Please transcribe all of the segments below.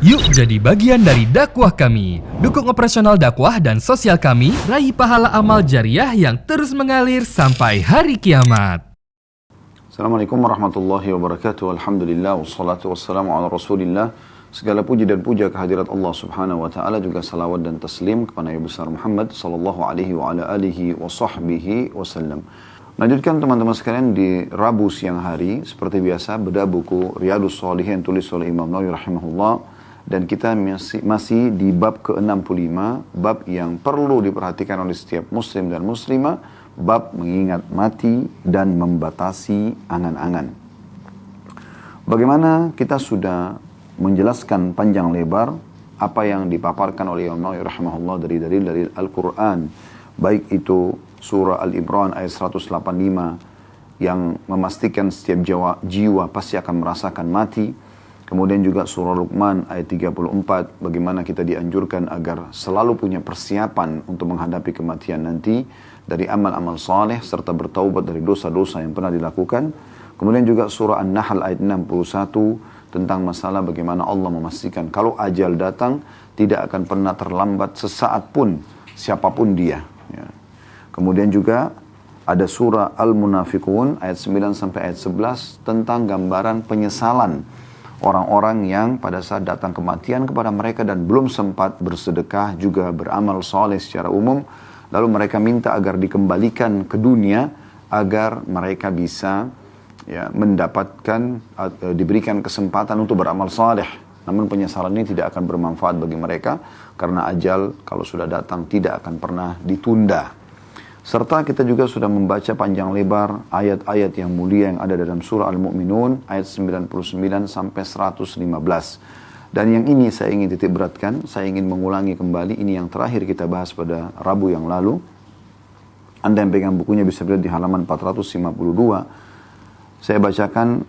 Yuk jadi bagian dari dakwah kami. Dukung operasional dakwah dan sosial kami, raih pahala amal jariah yang terus mengalir sampai hari kiamat. Assalamualaikum warahmatullahi wabarakatuh. Alhamdulillah wassalatu wassalamu ala Rasulillah. Segala puji dan puja kehadirat Allah Subhanahu wa taala, juga salawat dan taslim kepada Nabi besar Muhammad sallallahu alaihi wa ala alihi wa sahbihi wasallam. Lanjutkan teman-teman sekalian di Rabu siang hari seperti biasa bedah buku Riyadhus Shalihin tulis oleh Imam Nawawi rahimahullah. Dan kita masih di bab ke-65, bab yang perlu diperhatikan oleh setiap muslim dan muslimah, bab mengingat mati dan membatasi angan-angan. Bagaimana kita sudah menjelaskan panjang lebar apa yang dipaparkan oleh Imam Nawawi rahimahullah dari dalil Al-Quran, baik itu surah Al-Imran ayat 185 yang memastikan setiap jiwa pasti akan merasakan mati. Kemudian juga surah Luqman ayat 34, bagaimana kita dianjurkan agar selalu punya persiapan untuk menghadapi kematian nanti dari amal-amal saleh serta bertaubat dari dosa-dosa yang pernah dilakukan. Kemudian juga surah An-Nahl ayat 61 tentang masalah bagaimana Allah memastikan kalau ajal datang tidak akan pernah terlambat sesaat pun siapapun dia. Ya. Kemudian juga ada surah Al-Munafiqun ayat 9 sampai ayat 11 tentang gambaran penyesalan orang-orang yang pada saat datang kematian kepada mereka dan belum sempat bersedekah juga beramal soleh secara umum, lalu mereka minta agar dikembalikan ke dunia agar mereka bisa mendapatkan diberikan kesempatan untuk beramal soleh. Namun penyesalan ini tidak akan bermanfaat bagi mereka karena ajal kalau sudah datang tidak akan pernah ditunda. Serta kita juga sudah membaca panjang lebar ayat-ayat yang mulia yang ada dalam surah Al-Mu'minun ayat 99 sampai 115. Dan yang ini saya ingin titik beratkan, saya ingin mengulangi kembali, ini yang terakhir kita bahas pada Rabu yang lalu. Anda yang pegang bukunya bisa lihat di halaman 452. Saya bacakan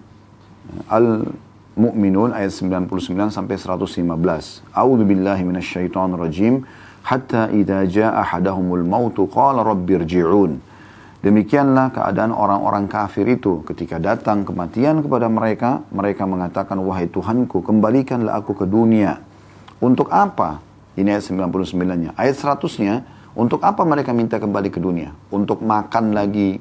Al-Mu'minun ayat 99 sampai 115. A'udzu billahi minasyaitonir rajim. Hatta idza jaa ahadahumul mautu qala rabbirji'un. Demikianlah keadaan orang-orang kafir itu ketika datang kematian kepada mereka, mereka mengatakan, wahai Tuhanku, kembalikanlah aku ke dunia. Untuk apa? Ini ayat 99-nya. Ayat 100-nya, untuk apa mereka minta kembali ke dunia? Untuk makan lagi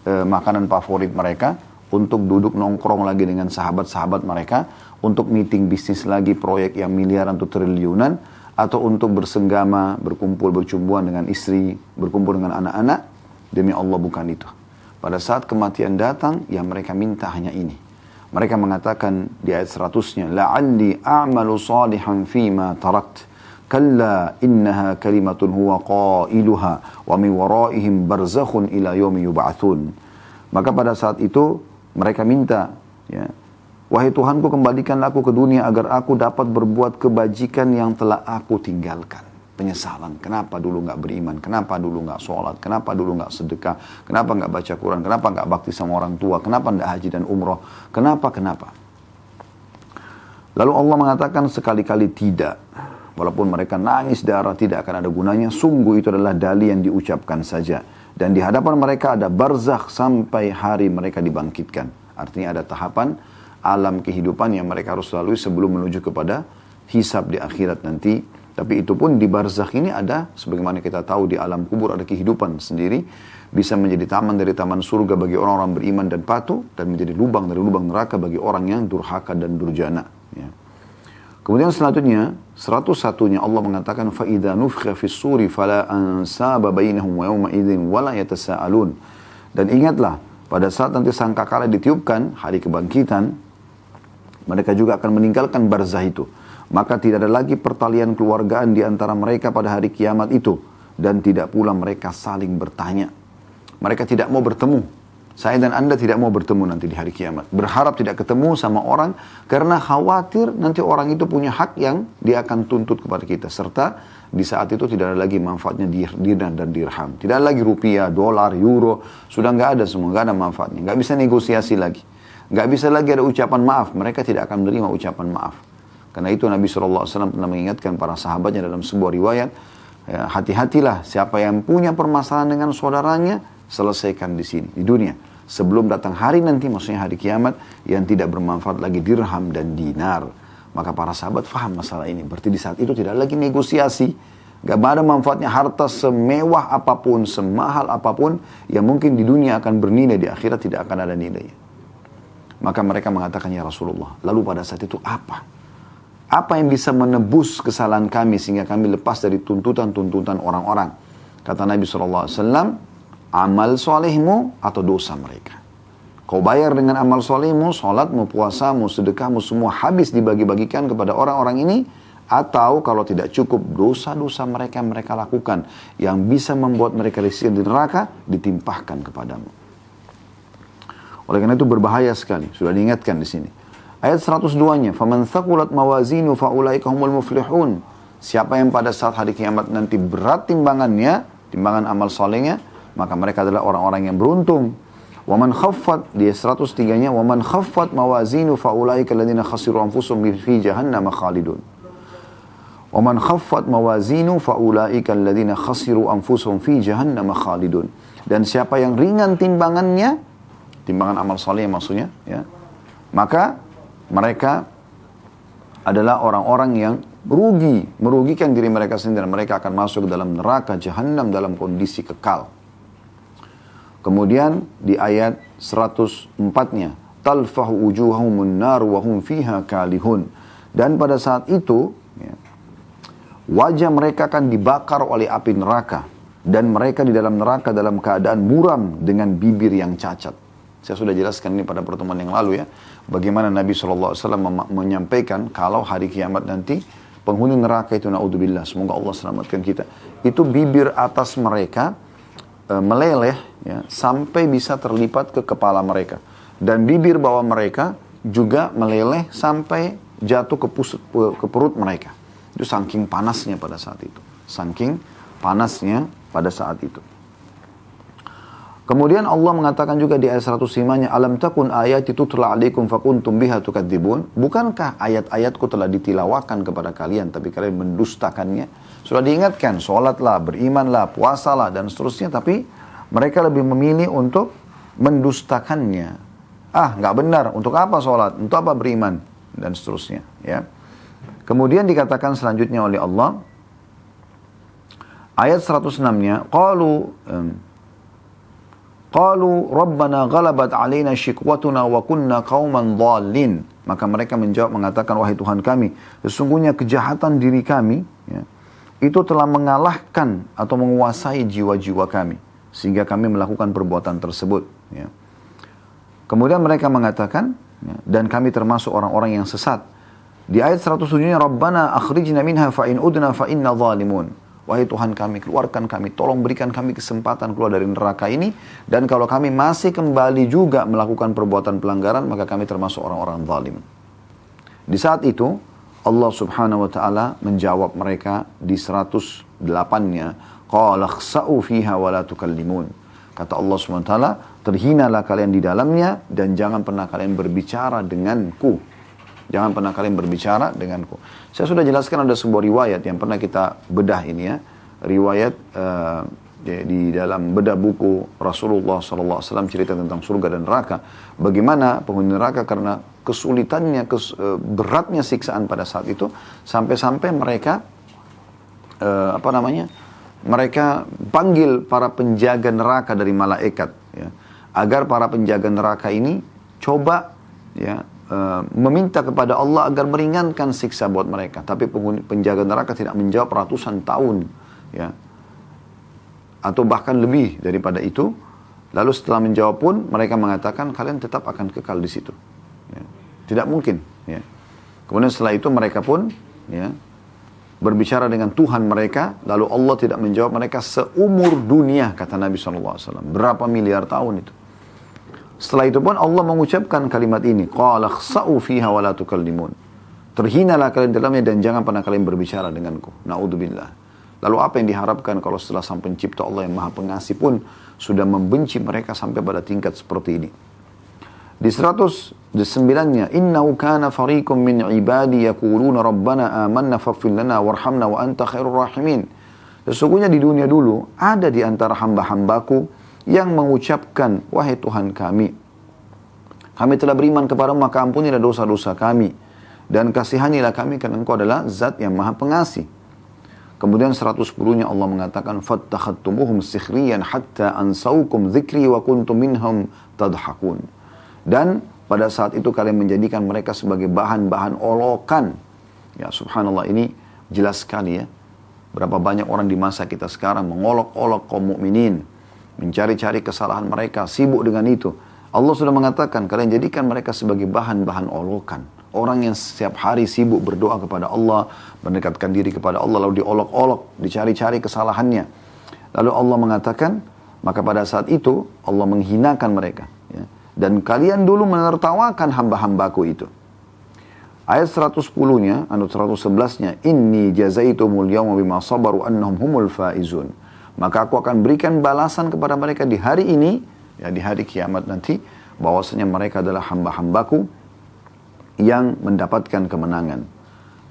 makanan favorit mereka, untuk duduk nongkrong lagi dengan sahabat-sahabat mereka, untuk meeting bisnis lagi proyek yang miliaran atau triliunan, atau untuk bersenggama, berkumpul, bercumbuan dengan istri, berkumpul dengan anak-anak. Demi Allah bukan itu. Pada saat kematian datang, yang mereka minta hanya ini. Mereka mengatakan di ayat 100-nya, la'alli a'malu salihan fima tarakt, kalla innaha kalimatun huwa qailuha, wa min waraihim barzakhun ila yaumi yub'atsun. Maka pada saat itu mereka minta, wahai Tuhanku, kembalikanlah aku ke dunia agar aku dapat berbuat kebajikan yang telah aku tinggalkan. Penyesalan, kenapa dulu nggak beriman, kenapa dulu nggak sholat, kenapa dulu nggak sedekah, kenapa nggak baca Quran, kenapa nggak bakti sama orang tua, kenapa nggak haji dan umroh, kenapa. Lalu Allah mengatakan sekali-kali tidak. Walaupun mereka nangis darah tidak akan ada gunanya, sungguh itu adalah dalih yang diucapkan saja. Dan di hadapan mereka ada barzakh sampai hari mereka dibangkitkan. Artinya ada tahapan alam kehidupan yang mereka harus lalui sebelum menuju kepada hisab di akhirat nanti. Tapi itu pun di barzakh ini ada, sebagaimana kita tahu di alam kubur ada kehidupan sendiri, bisa menjadi taman dari taman surga bagi orang-orang beriman dan patuh, dan menjadi lubang dari lubang neraka bagi orang yang durhaka dan durjana. Ya. Kemudian selanjutnya, 101-nya Allah mengatakan, فَإِذَا نُفْخَ فِي الصُّورِ فَلَا أَنْسَابَ بَيْنَهُمْ وَيَوْمَئِذٍ وَلَا يَتَسَاءَلُونَ. Dan ingatlah, pada saat nanti sangkakala ditiupkan, hari kebangkitan, mereka juga akan meninggalkan barzah itu. Maka tidak ada lagi pertalian keluargaan di antara mereka pada hari kiamat itu. Dan tidak pula mereka saling bertanya. Mereka tidak mau bertemu. Saya dan Anda tidak mau bertemu nanti di hari kiamat. Berharap tidak ketemu sama orang karena khawatir nanti orang itu punya hak yang dia akan tuntut kepada kita. Serta di saat itu tidak ada lagi manfaatnya dinar dan dirham. Tidak ada lagi rupiah, dolar, euro. Sudah nggak ada semua, nggak ada manfaatnya. Nggak bisa negosiasi lagi. Nggak bisa lagi ada ucapan maaf. Mereka tidak akan menerima ucapan maaf. Karena itu Nabi SAW pernah mengingatkan para sahabatnya dalam sebuah riwayat, hati-hatilah siapa yang punya permasalahan dengan saudaranya, selesaikan di sini, di dunia. Sebelum datang hari nanti, maksudnya hari kiamat, yang tidak bermanfaat lagi dirham dan dinar. Maka para sahabat faham masalah ini. Berarti di saat itu tidak lagi negosiasi. Gak ada manfaatnya harta semewah apapun, semahal apapun, yang mungkin di dunia akan bernilai, di akhirat tidak akan ada nilainya. Maka mereka mengatakan, ya Rasulullah, lalu pada saat itu apa? Apa yang bisa menebus kesalahan kami sehingga kami lepas dari tuntutan-tuntutan orang-orang? Kata Nabi SAW, amal solehmu atau dosa mereka. Kau bayar dengan amal solehmu, sholatmu, puasamu, sedekahmu, semua habis dibagi-bagikan kepada orang-orang ini. Atau kalau tidak cukup, dosa-dosa mereka yang mereka lakukan yang bisa membuat mereka risih di neraka ditimpahkan kepadamu. Oleh karena itu berbahaya sekali. Sudah diingatkan di sini. Ayat 102-nya, "Faman thaqulat mawazinu faulaika humul muflihun." Siapa yang pada saat hari kiamat nanti berat timbangannya, timbangan amal solehnya, maka mereka adalah orang-orang yang beruntung. Waman khaffat, di 103-nya, "Waman khaffat mawazinu faulaika alladziina khasiru anfusahum fi jahannam khalidun." Waman khaffat mawazinu faulaika alladziina khasiru anfusahum fi jahannam khalidun. Dan siapa yang ringan timbangannya, timbangan amal saleh maksudnya, ya, maka mereka adalah orang-orang yang merugikan diri mereka sendiri. Mereka akan masuk ke dalam neraka jahannam dalam kondisi kekal. Kemudian di ayat 104-nya, talfahu wujuhahumun nar wa hum fiha kalihun. Dan pada saat itu, ya, wajah mereka akan dibakar oleh api neraka. Dan mereka di dalam neraka dalam keadaan muram dengan bibir yang cacat. Saya sudah jelaskan ini pada pertemuan yang lalu ya. Bagaimana Nabi SAW menyampaikan kalau hari kiamat nanti penghuni neraka itu, na'udzubillah, semoga Allah selamatkan kita. Itu bibir atas mereka meleleh ya, sampai bisa terlipat ke kepala mereka. Dan bibir bawah mereka juga meleleh sampai jatuh ke perut mereka. Itu saking panasnya pada saat itu. Saking panasnya pada saat itu. Kemudian Allah mengatakan juga di ayat 105-nya, alam takun ayati tutla alaikum fakuntum biha tukadzibun. Bukankah ayat-ayatku telah ditilawakan kepada kalian tapi kalian mendustakannya? Sudah diingatkan, sholatlah, berimanlah, puasalah dan seterusnya, tapi mereka lebih memilih untuk mendustakannya. Nggak benar, untuk apa sholat, untuk apa beriman dan seterusnya, ya. Kemudian dikatakan selanjutnya oleh Allah, ayat 106-nya, Qalu Rabbana ghalabat alaina syikwatuna wa kunna qauman dhalin. Maka mereka menjawab mengatakan, wahai Tuhan kami, sesungguhnya kejahatan diri kami ya, itu telah mengalahkan atau menguasai jiwa-jiwa kami sehingga kami melakukan perbuatan tersebut ya. Kemudian mereka mengatakan ya, dan kami termasuk orang-orang yang sesat. Di ayat 107-nya, Rabbana akhrijna minha fa in udna fa inna zalimun. Wahai Tuhan kami, keluarkan kami, tolong berikan kami kesempatan keluar dari neraka ini. Dan kalau kami masih kembali juga melakukan perbuatan pelanggaran, maka kami termasuk orang-orang zalim. Di saat itu, Allah subhanahu wa ta'ala menjawab mereka di 108-nya. Qala khsa'u fiha wa la tukallimun. Kata Allah subhanahu wa ta'ala, terhinalah kalian di dalamnya dan jangan pernah kalian berbicara denganku. Jangan pernah kalian berbicara denganku. Saya sudah jelaskan ada sebuah riwayat yang pernah kita bedah ini ya. Riwayat di dalam bedah buku Rasulullah SAW cerita tentang surga dan neraka. Bagaimana penghuni neraka karena kesulitannya, beratnya siksaan pada saat itu. Sampai-sampai mereka, mereka panggil para penjaga neraka dari malaikat. Ya, agar para penjaga neraka ini coba ya, meminta kepada Allah agar meringankan siksa buat mereka. Tapi penjaga neraka tidak menjawab ratusan tahun ya, atau bahkan lebih daripada itu. Lalu setelah menjawab pun mereka mengatakan kalian tetap akan kekal di situ ya. Tidak mungkin ya. Kemudian setelah itu mereka pun ya, berbicara dengan Tuhan mereka. Lalu Allah tidak menjawab mereka seumur dunia, kata Nabi SAW. Berapa miliar tahun itu. Setelah itu pun Allah mengucapkan kalimat ini, qala khsa'u fiha wa la tukallimun. Terhinalah kalian dalamnya dan jangan pernah kalian berbicara denganku. Na'udzubillah. Lalu apa yang diharapkan kalau setelah sang pencipta Allah yang maha pengasih pun sudah membenci mereka sampai pada tingkat seperti ini. Di 109-nya, innahu kana fariqum min ibadi yaquluna rabbana amanna faghfir lana warhamna wa anta khairur rahimin. Sesungguhnya di dunia dulu ada di antara hamba-hambaku yang mengucapkan, wahai Tuhan kami telah beriman kepadamu, maka ampunilah dosa-dosa kami. Dan kasihanilah kami karena engkau adalah zat yang maha pengasih. Kemudian 110-nya Allah mengatakan, فَاتَّخَذْتُمُهُمْ سِخْرِيًا حَتَّى أَنْسَوْكُمْ ذِكْرِي وَكُنْتُمْ مِنْهُمْ تَضْحَكُونَ. Dan pada saat itu kalian menjadikan mereka sebagai bahan-bahan olokan. Ya subhanallah, ini jelas sekali ya. Berapa banyak orang di masa kita sekarang mengolok-olok kaum mukminin, mencari-cari kesalahan mereka, sibuk dengan itu. Allah sudah mengatakan, kalian jadikan mereka sebagai bahan-bahan olokan. Orang yang setiap hari sibuk berdoa kepada Allah, mendekatkan diri kepada Allah, lalu diolok-olok, dicari-cari kesalahannya. Lalu Allah mengatakan, maka pada saat itu Allah menghinakan mereka. Ya. Dan kalian dulu menertawakan hamba-hambaku itu. Ayat 110-nya, 111-nya, Inni jazaitumul yawma bima sabaru annahum humul faizun. Maka aku akan berikan balasan kepada mereka di hari ini, ya di hari kiamat nanti, bahwasanya mereka adalah hamba-hambaku yang mendapatkan kemenangan.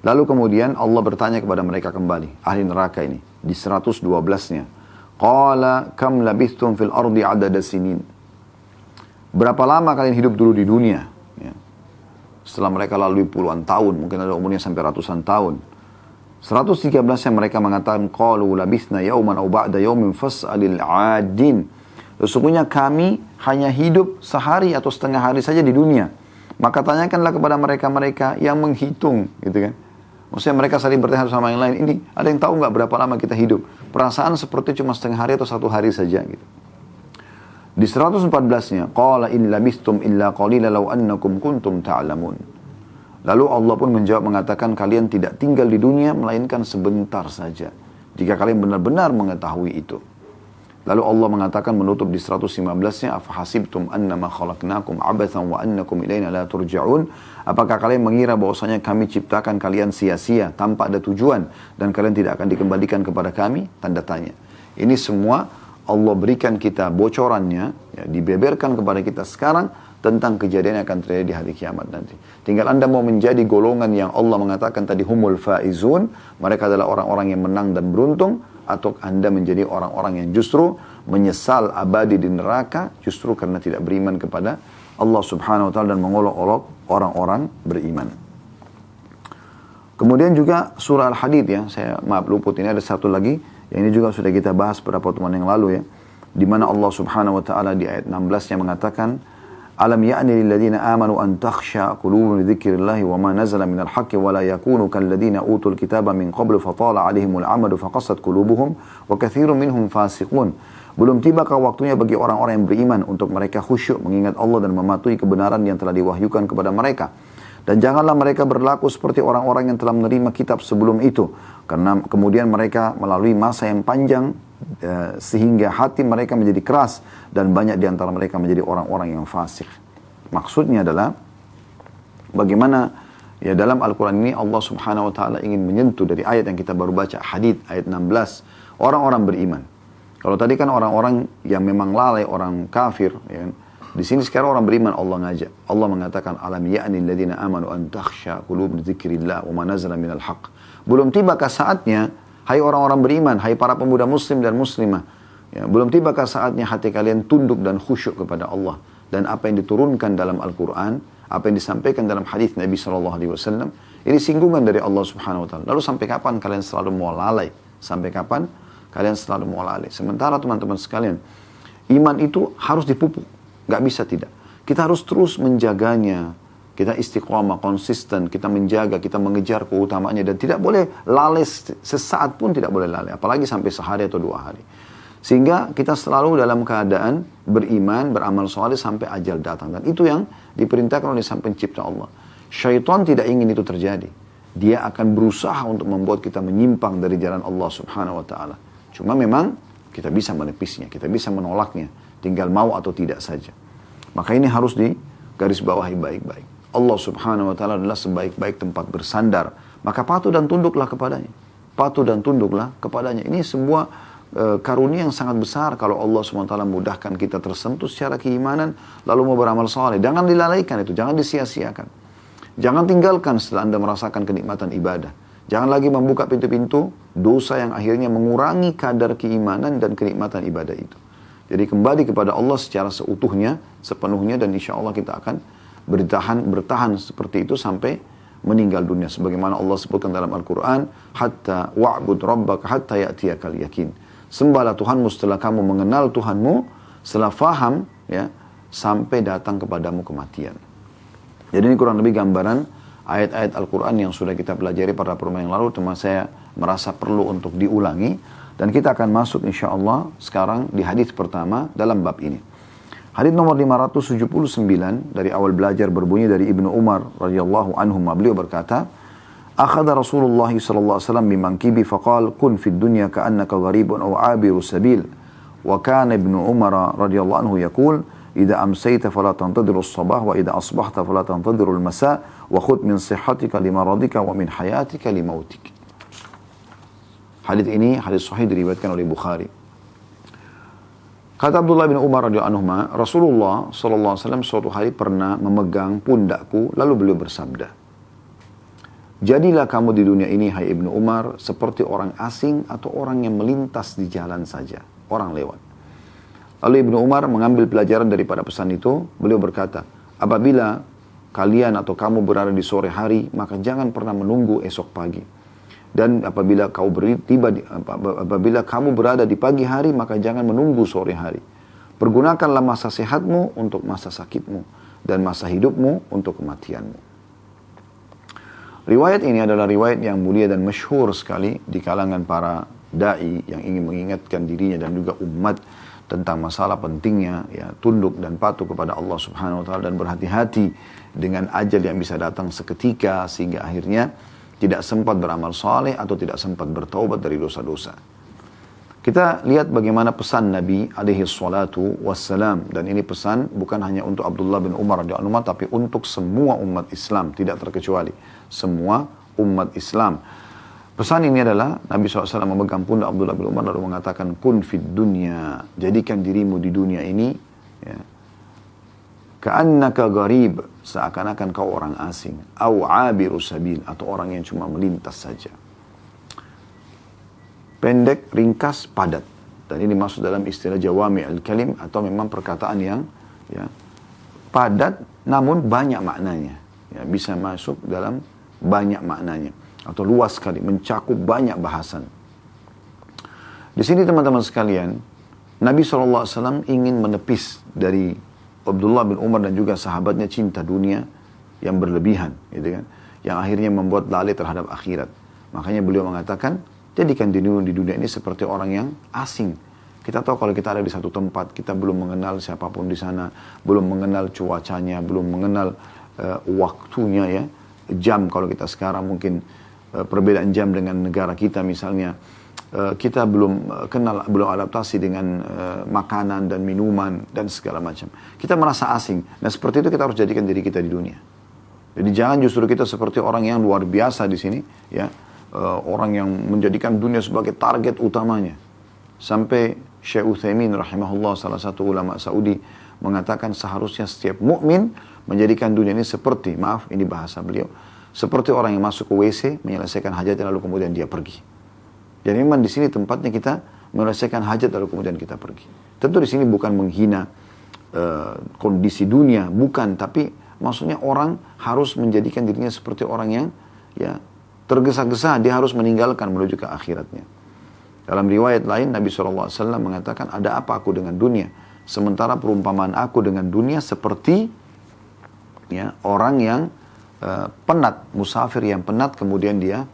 Lalu kemudian Allah bertanya kepada mereka kembali, ahli neraka ini, di 112-nya. Qala kam labithtum fil ardi adada sinin. Berapa lama kalian hidup dulu di dunia? Ya. Setelah mereka lalui puluhan tahun, mungkin ada umurnya sampai ratusan tahun. 113-nya mereka mengatakan, qalu labithna yawman aw ba'da yawmin fas'alil 'adin. Sesungguhnya kami hanya hidup sehari atau setengah hari saja di dunia. Maka tanyakanlah kepada mereka-mereka yang menghitung, gitu kan. Maksudnya mereka saling bertanya sama yang lain, ini ada yang tahu nggak berapa lama kita hidup? Perasaan seperti cuma setengah hari atau satu hari saja, gitu. Di 114-nya, qala in labithtum illa qalila law annakum kuntum ta'lamun. Lalu Allah pun menjawab mengatakan, kalian tidak tinggal di dunia melainkan sebentar saja, jika kalian benar-benar mengetahui itu. Lalu Allah mengatakan menutup di 115-nya, afahasibtum annama khalaqnakum abathan wa annakum ilaina la turja'un. Apakah kalian mengira bahwasanya kami ciptakan kalian sia-sia tanpa ada tujuan dan kalian tidak akan dikembalikan kepada kami? Tanda tanya. Ini semua Allah berikan kita bocorannya, ya, dibeberkan kepada kita sekarang tentang kejadian yang akan terjadi di hari kiamat nanti. Tinggal Anda mau menjadi golongan yang Allah mengatakan tadi humul faizun, mereka adalah orang-orang yang menang dan beruntung, atau Anda menjadi orang-orang yang justru menyesal abadi di neraka justru karena tidak beriman kepada Allah subhanahu wa ta'ala dan mengolok-olok orang-orang beriman. Kemudian juga surah Al-Hadid, ya, saya maaf luput, ini ada satu lagi yang ini juga sudah kita bahas pada pertemuan yang lalu, ya, di mana Allah subhanahu wa ta'ala di ayat 16-nya mengatakan, Alam ya'ni lilladhina amanu an takhsha qulubuhum li dzikrillahi wa ma nazala minal haqqi wa la yakunu kalladhina utul kitaba min qablu fatala 'alaihimul amadu faqassat qulubuhum wa katsirun minhum fasiqun. Belum tibakah waktunya bagi orang-orang yang beriman untuk mereka khusyuk mengingat Allah dan mematuhi kebenaran yang telah diwahyukan kepada mereka. Dan janganlah mereka berlaku seperti orang-orang yang telah menerima kitab sebelum itu, karena kemudian mereka melalui masa yang panjang sehingga hati mereka menjadi keras dan banyak di antara mereka menjadi orang-orang yang fasik. Maksudnya adalah bagaimana ya dalam Al-Quran ini Allah subhanahu wa ta'ala ingin menyentuh dari ayat yang kita baru baca, Hadid ayat 16, orang-orang beriman. Kalau tadi kan orang-orang yang memang lalai, orang kafir, ya kan? Di sini sekarang orang beriman Allah ngajak. Allah mengatakan alam ya'ni alladziina amanu an takhsha qulubuhum li dzikrillah wa ma nazala minal haqq. Belum tibakah saatnya, hai orang-orang beriman, hai para pemuda muslim dan muslimah, ya, belum tibakah saatnya hati kalian tunduk dan khusyuk kepada Allah dan apa yang diturunkan dalam Al-Quran, apa yang disampaikan dalam hadis Nabi SAW, ini singgungan dari Allah subhanahu wa ta'ala. Lalu sampai kapan kalian selalu mau lalai? Sampai kapan kalian selalu mau lalai? Sementara teman-teman sekalian, iman itu harus dipupuk, gak bisa tidak. Kita harus terus menjaganya. Kita istiqamah, konsisten, kita menjaga, kita mengejar keutamaannya. Dan tidak boleh lalai, sesaat pun tidak boleh lalai. Apalagi sampai sehari atau 2 hari. Sehingga kita selalu dalam keadaan beriman, beramal soleh sampai ajal datang. Dan itu yang diperintahkan oleh Sang Pencipta Allah. Syaitan tidak ingin itu terjadi. Dia akan berusaha untuk membuat kita menyimpang dari jalan Allah subhanahu wa ta'ala. Cuma memang kita bisa menepisnya, kita bisa menolaknya. Tinggal mau atau tidak saja. Maka ini harus digarisbawahi baik-baik. Allah subhanahu wa ta'ala adalah sebaik-baik tempat bersandar. Maka patuh dan tunduklah kepadanya. Patuh dan tunduklah kepadanya. Ini sebuah karunia yang sangat besar kalau Allah subhanahu wa ta'ala mudahkan kita tersentuh secara keimanan, lalu mau beramal saleh. Jangan dilalaikan itu, jangan disia-siakan. Jangan tinggalkan setelah Anda merasakan kenikmatan ibadah. Jangan lagi membuka pintu-pintu dosa yang akhirnya mengurangi kadar keimanan dan kenikmatan ibadah itu. Jadi kembali kepada Allah secara seutuhnya, sepenuhnya, dan insya Allah kita akan bertahan seperti itu sampai meninggal dunia. Sebagaimana Allah sebutkan dalam Al-Quran, hatta wa'bud rabbaka hatta ya'tiyakal yakin. Sembahlah Tuhanmu setelah kamu mengenal Tuhanmu, setelah faham, ya, sampai datang kepadamu kematian. Jadi ini kurang lebih gambaran ayat-ayat Al-Quran yang sudah kita pelajari pada pertemuan yang lalu, teman saya merasa perlu untuk diulangi. Dan kita akan masuk insya Allah sekarang di hadis pertama dalam bab ini. Hadis nomor 579 dari awal belajar berbunyi dari Ibnu Umar radhiyallahu anhu, beliau berkata, "Akhadha Rasulullah sallallahu alaihi wasallam bimankibi faqala kun fid dunya ka'annaka gharibun aw 'abiru sabil." Wa kana Ibnu Umar radhiyallahu anhu yaqul, "Idza amsayta fala tantadhiru as-sabah wa idza asbahta fala tantadhiru al-masa wa khudh min sihhatika limaradika wa min hayatika limautik." Hadis ini hadis sahih diriwayatkan oleh Bukhari. Kata Abdullah bin Umar radhiyallahu anhu, Rasulullah sallallahu alaihi wasallam suatu hari pernah memegang pundakku, lalu beliau bersabda, "Jadilah kamu di dunia ini, hai Ibnu Umar, seperti orang asing atau orang yang melintas di jalan saja, orang lewat." Lalu Ibnu Umar mengambil pelajaran daripada pesan itu, beliau berkata, "Apabila kalian atau kamu berada di sore hari, maka jangan pernah menunggu esok pagi. Dan apabila kamu berada di pagi hari, maka jangan menunggu sore hari. Pergunakanlah masa sehatmu untuk masa sakitmu, dan masa hidupmu untuk kematianmu." Riwayat ini adalah riwayat yang mulia dan masyhur sekali di kalangan para da'i yang ingin mengingatkan dirinya dan juga umat tentang masalah pentingnya ya tunduk dan patuh kepada Allah Subhanahu wa taala dan berhati-hati dengan ajal yang bisa datang seketika sehingga akhirnya tidak sempat beramal saleh atau tidak sempat bertaubat dari dosa-dosa. Kita lihat bagaimana pesan Nabi alaihi salatu wassalam, dan ini pesan bukan hanya untuk Abdullah bin Umar radhiyallahu anhu, tapi untuk semua umat Islam, tidak terkecuali semua umat Islam. Pesan ini adalah Nabi SAW memegang pundak Abdullah bin Umar lalu mengatakan, "Kun fid dunya," jadikan dirimu di dunia ini ya, ka'annaka gharib, seakan-akan kau orang asing, au 'abiru sabil, atau orang yang cuma melintas saja. Pendek, ringkas, padat. Dan ini masuk dalam istilah jawami al-kalim, atau memang perkataan yang ya, padat namun banyak maknanya. Ya, bisa masuk dalam banyak maknanya, atau luas sekali, mencakup banyak bahasan. Di sini teman-teman sekalian, Nabi SAW ingin menepis dari Abdullah bin Umar dan juga sahabatnya cinta dunia yang berlebihan, gitu kan, yang akhirnya membuat lalai terhadap akhirat. Makanya beliau mengatakan, jadikan dirimu di dunia ini seperti orang yang asing. Kita tahu kalau kita ada di satu tempat, kita belum mengenal siapapun di sana, belum mengenal cuacanya, belum mengenal waktunya ya, jam kalau kita sekarang mungkin perbedaan jam dengan negara kita misalnya. Kita belum kenal, belum adaptasi dengan makanan dan minuman dan segala macam. Kita merasa asing. Nah seperti itu kita harus jadikan diri kita di dunia. Jadi jangan justru kita seperti orang yang luar biasa di sini, ya, orang yang menjadikan dunia sebagai target utamanya. Sampai Syekh Utsaimin rahimahullah, salah satu ulama Saudi, mengatakan seharusnya setiap mukmin menjadikan dunia ini seperti, maaf ini bahasa beliau, seperti orang yang masuk ke WC, menyelesaikan hajatnya lalu kemudian dia pergi. Jadi memang di sini tempatnya kita menyelesaikan hajat lalu kemudian kita pergi. Tentu di sini bukan menghina kondisi dunia, bukan, tapi maksudnya orang harus menjadikan dirinya seperti orang yang ya tergesa-gesa, dia harus meninggalkan menuju ke akhiratnya. Dalam riwayat lain Nabi SAW mengatakan, ada apa aku dengan dunia? Sementara perumpamaan aku dengan dunia seperti ya orang yang penat, musafir yang penat, kemudian dia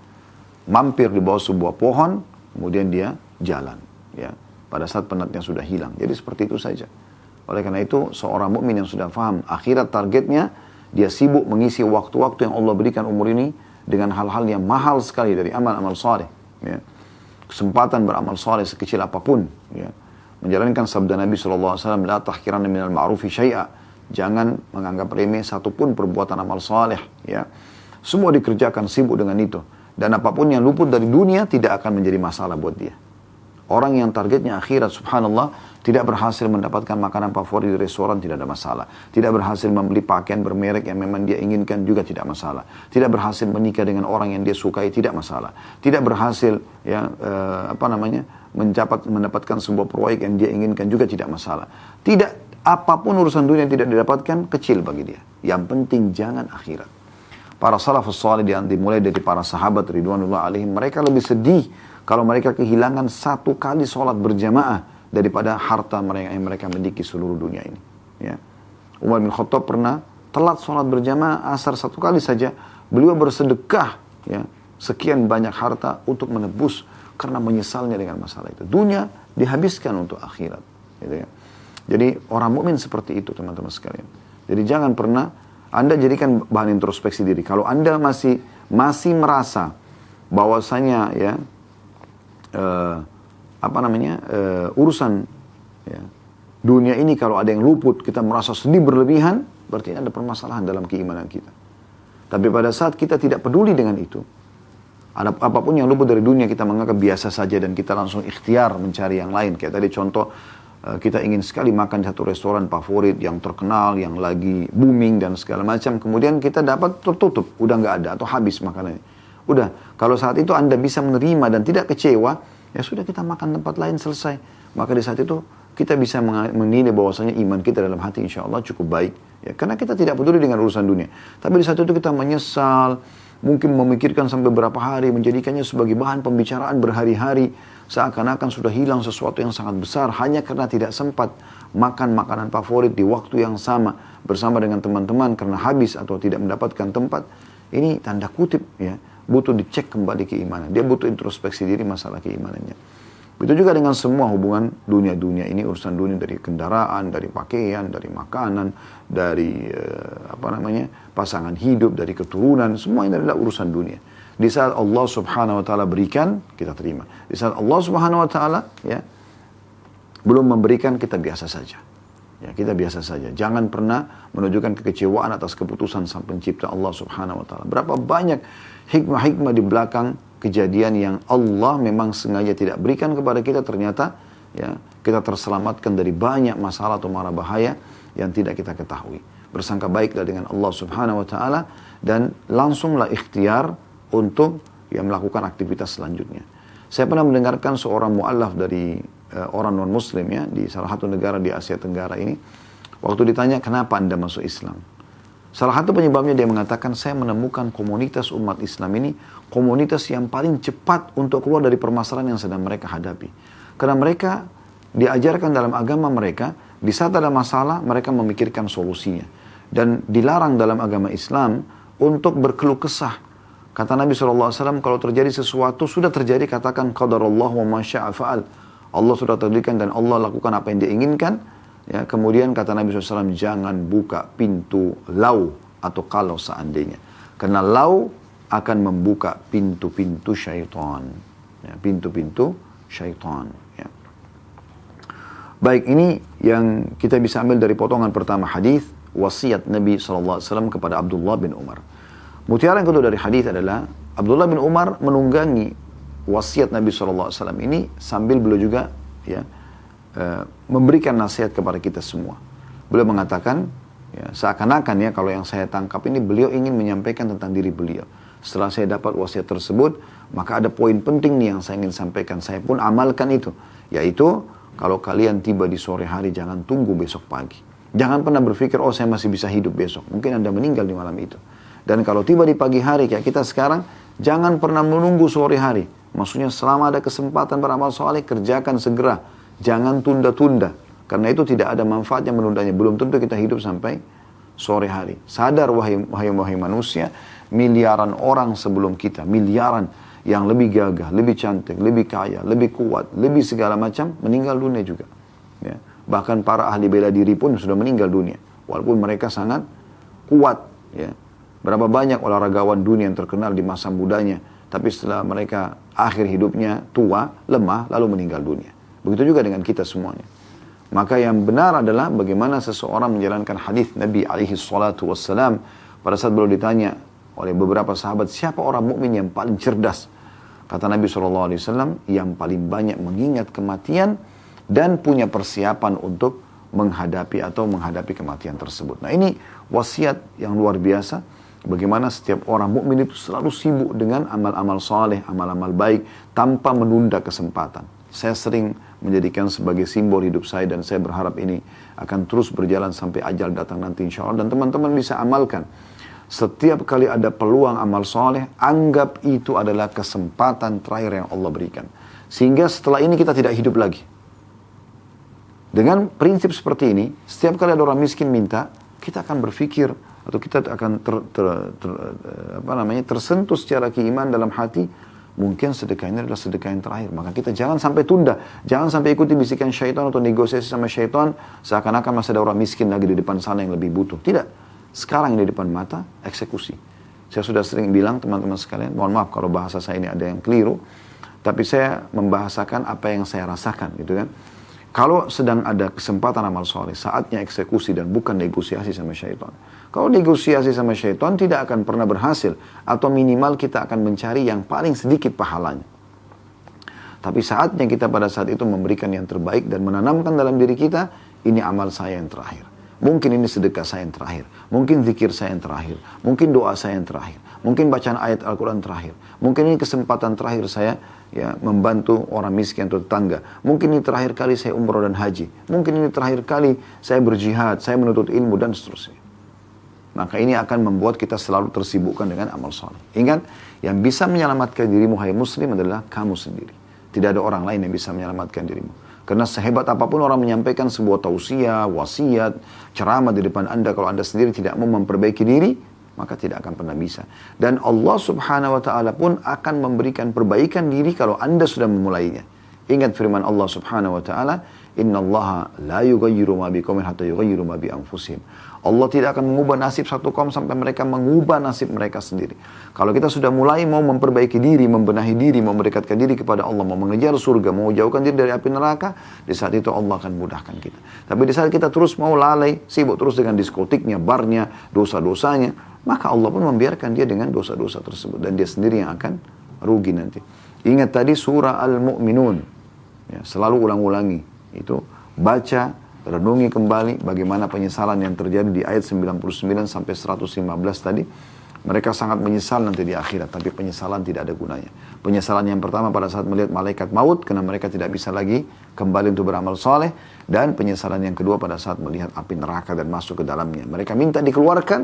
mampir di bawah sebuah pohon, kemudian dia jalan, ya, pada saat penatnya sudah hilang. Jadi seperti itu saja. Oleh karena itu, seorang mukmin yang sudah paham akhirat targetnya, dia sibuk mengisi waktu-waktu yang Allah berikan umur ini dengan hal-hal yang mahal sekali dari amal-amal saleh. Ya. Kesempatan beramal saleh sekecil apapun, ya. Menjalankan sabda Nabi SAW, la tahkiranna minal ma'rufi syai'a. Jangan menganggap remeh satupun perbuatan amal saleh, ya. Semua dikerjakan, sibuk dengan itu. Dan apapun yang luput dari dunia tidak akan menjadi masalah buat dia. Orang yang targetnya akhirat, subhanallah, tidak berhasil mendapatkan makanan favorit di restoran, tidak ada masalah. Tidak berhasil membeli pakaian bermerek yang memang dia inginkan, juga tidak masalah. Tidak berhasil menikah dengan orang yang dia sukai, tidak masalah. Tidak berhasil ya mendapatkan sebuah proyek yang dia inginkan, juga tidak masalah. Tidak, apapun urusan dunia yang tidak didapatkan, kecil bagi dia. Yang penting jangan akhirat. para salafus salih dimulai dari para sahabat ridwanullah alaihim, mereka lebih sedih kalau mereka kehilangan satu kali sholat berjamaah daripada harta mereka yang mereka miliki seluruh dunia ini. Ya. Umar bin Khattab pernah telat sholat berjamaah asar satu kali saja, beliau bersedekah ya, sekian banyak harta untuk menebus karena menyesalnya dengan masalah itu. Dunia dihabiskan untuk akhirat. Gitu ya. Jadi orang mukmin seperti itu teman-teman sekalian. Jadi jangan pernah Anda jadikan bahan introspeksi diri. Kalau Anda masih merasa bahwasanya ya urusan ya, dunia ini kalau ada yang luput kita merasa sedih berlebihan, berarti ada permasalahan dalam keimanan kita. Tapi pada saat kita tidak peduli dengan itu, apapun yang luput dari dunia kita menganggap biasa saja dan kita langsung ikhtiar mencari yang lain. Kayak tadi contoh, kita ingin sekali makan satu restoran favorit yang terkenal, yang lagi booming dan segala macam. Kemudian kita dapat tertutup, udah nggak ada atau habis makanannya. Udah, kalau saat itu Anda bisa menerima dan tidak kecewa, ya sudah kita makan tempat lain selesai. Maka di saat itu kita bisa menilai bahwasanya iman kita dalam hati insya Allah cukup baik. Ya, karena kita tidak peduli dengan urusan dunia. Tapi di saat itu kita menyesal, mungkin memikirkan sampai berapa hari, menjadikannya sebagai bahan pembicaraan berhari-hari, seakan-akan sudah hilang sesuatu yang sangat besar hanya karena tidak sempat makan makanan favorit di waktu yang sama bersama dengan teman-teman karena habis atau tidak mendapatkan tempat. Ini tanda kutip ya, butuh dicek kembali keimanan. Dia butuh introspeksi diri masalah keimanannya. Begitu juga dengan semua hubungan dunia-dunia ini, urusan dunia dari kendaraan, dari pakaian, dari makanan, dari pasangan hidup, dari keturunan, semua ini adalah urusan dunia. Di saat Allah Subhanahu wa taala berikan, kita terima. Di saat Allah Subhanahu wa taala ya belum memberikan, kita biasa saja. Ya, kita biasa saja. Jangan pernah menunjukkan kekecewaan atas keputusan Sang Pencipta Allah Subhanahu wa taala. Berapa banyak hikmah-hikmah di belakang kejadian yang Allah memang sengaja tidak berikan kepada kita, ternyata ya kita terselamatkan dari banyak masalah atau mara bahaya yang tidak kita ketahui. Bersangka baiklah dengan Allah Subhanahu wa taala dan langsunglah ikhtiar untuk ya melakukan aktivitas selanjutnya. Saya pernah mendengarkan seorang mu'allaf dari orang non-muslim ya di salah satu negara di Asia Tenggara ini. Waktu ditanya kenapa Anda masuk Islam, salah satu penyebabnya dia mengatakan, saya menemukan komunitas umat Islam ini komunitas yang paling cepat untuk keluar dari permasalahan yang sedang mereka hadapi. Karena mereka diajarkan dalam agama mereka, di saat ada masalah mereka memikirkan solusinya. Dan dilarang dalam agama Islam untuk berkeluh kesah. Kata Nabi SAW, kalau terjadi sesuatu, sudah terjadi, katakan qadarallah wa ma syaa fa'al. Allah sudah takdirkan dan Allah lakukan apa yang dia inginkan. Ya, kemudian kata Nabi SAW, jangan buka pintu lau atau kalau seandainya. Karena lau akan membuka pintu-pintu syaitan. Ya, pintu-pintu syaitan. Ya. Baik, ini yang kita bisa ambil dari potongan pertama hadis wasiat Nabi SAW kepada Abdullah bin Umar. Mutiara yang kedua dari hadis adalah Abdullah bin Umar menunggangi wasiat Nabi SAW ini sambil beliau juga ya, memberikan nasihat kepada kita semua. Beliau mengatakan, ya, seakan-akan ya kalau yang saya tangkap ini beliau ingin menyampaikan tentang diri beliau. Setelah saya dapat wasiat tersebut, maka ada poin penting nih yang saya ingin sampaikan. Saya pun amalkan itu, yaitu kalau kalian tiba di sore hari jangan tunggu besok pagi. Jangan pernah berpikir, oh saya masih bisa hidup besok. Mungkin Anda meninggal di malam itu. Dan kalau tiba di pagi hari kayak kita sekarang, jangan pernah menunggu sore hari. Maksudnya selama ada kesempatan beramal soleh, kerjakan segera. Jangan tunda-tunda. Karena itu tidak ada manfaatnya menundanya. Belum tentu kita hidup sampai sore hari. Sadar wahai manusia, miliaran orang sebelum kita, miliaran yang lebih gagah, lebih cantik, lebih kaya, lebih kuat, lebih segala macam, meninggal dunia juga. Ya. Bahkan para ahli bela diri pun sudah meninggal dunia. Walaupun mereka sangat kuat. Ya. Berapa banyak olahragawan dunia yang terkenal di masa mudanya, tapi setelah mereka akhir hidupnya tua, lemah, lalu meninggal dunia. Begitu juga dengan kita semuanya. Maka yang benar adalah bagaimana seseorang menjalankan hadis Nabi SAW pada saat beliau ditanya oleh beberapa sahabat, siapa orang mukmin yang paling cerdas? Kata Nabi SAW, yang paling banyak mengingat kematian dan punya persiapan untuk menghadapi kematian tersebut. Nah ini wasiat yang luar biasa. Bagaimana setiap orang mukmin itu selalu sibuk dengan amal-amal saleh, amal-amal baik tanpa menunda kesempatan. Saya sering menjadikan sebagai simbol hidup saya dan saya berharap ini akan terus berjalan sampai ajal datang nanti insya Allah dan teman-teman bisa amalkan. Setiap kali ada peluang amal soleh, anggap itu adalah kesempatan terakhir yang Allah berikan. Sehingga setelah ini kita tidak hidup lagi. Dengan prinsip seperti ini, setiap kali ada orang miskin minta, kita akan berpikir atau kita akan tersentuh secara keimanan dalam hati, mungkin sedekah ini adalah sedekah yang terakhir. Maka kita jangan sampai tunda, jangan sampai ikuti bisikan syaitan atau negosiasi sama syaitan seakan-akan masih ada orang miskin lagi di depan sana yang lebih butuh. Tidak, sekarang di depan mata eksekusi. Saya sudah sering bilang teman-teman sekalian, mohon maaf kalau bahasa saya ini ada yang keliru, tapi saya membahasakan apa yang saya rasakan, gitu kan. Kalau sedang ada kesempatan amal soleh, saatnya eksekusi dan bukan negosiasi sama syaitan. Kalau negosiasi sama syaitan tidak akan pernah berhasil, atau minimal kita akan mencari yang paling sedikit pahalanya. Tapi saatnya kita pada saat itu memberikan yang terbaik dan menanamkan dalam diri kita, ini amal saya yang terakhir. Mungkin ini sedekah saya yang terakhir. Mungkin zikir saya yang terakhir. Mungkin doa saya yang terakhir. Mungkin bacaan ayat Al-Quran terakhir. Mungkin ini kesempatan terakhir saya membantu orang miskin atau tetangga. Mungkin ini terakhir kali saya umrah dan haji. Mungkin ini terakhir kali saya berjihad, saya menuntut ilmu dan seterusnya. Maka ini akan membuat kita selalu tersibukkan dengan amal soleh. Ingat, yang bisa menyelamatkan dirimu hai muslim adalah kamu sendiri. Tidak ada orang lain yang bisa menyelamatkan dirimu. Karena sehebat apapun orang menyampaikan sebuah tausiah, wasiat, ceramah di depan anda, kalau anda sendiri tidak mau memperbaiki diri, maka tidak akan pernah bisa. Dan Allah subhanahu wa ta'ala pun akan memberikan perbaikan diri kalau anda sudah memulainya. Ingat firman Allah subhanahu wa ta'ala, Inna allaha la yughayyiru ma biqaumin hatta yughayyiru ma bi anfusihim. Allah tidak akan mengubah nasib satu kaum sampai mereka mengubah nasib mereka sendiri. Kalau kita sudah mulai mau memperbaiki diri, membenahi diri, mau mendekatkan diri kepada Allah, mau mengejar surga, mau jauhkan diri dari api neraka, di saat itu Allah akan mudahkan kita. Tapi di saat kita terus mau lalai, sibuk terus dengan diskotiknya, barnya, dosa-dosanya, maka Allah pun membiarkan dia dengan dosa-dosa tersebut. Dan dia sendiri yang akan rugi nanti. Ingat tadi surah Al-Mu'minun. Ya, selalu ulang-ulangi. Itu baca, renungi kembali bagaimana penyesalan yang terjadi di ayat 99 sampai 115 tadi. Mereka sangat menyesal nanti di akhirat, tapi penyesalan tidak ada gunanya. Penyesalan yang pertama pada saat melihat malaikat maut, karena mereka tidak bisa lagi kembali untuk beramal soleh. Dan penyesalan yang kedua pada saat melihat api neraka dan masuk ke dalamnya. Mereka minta dikeluarkan,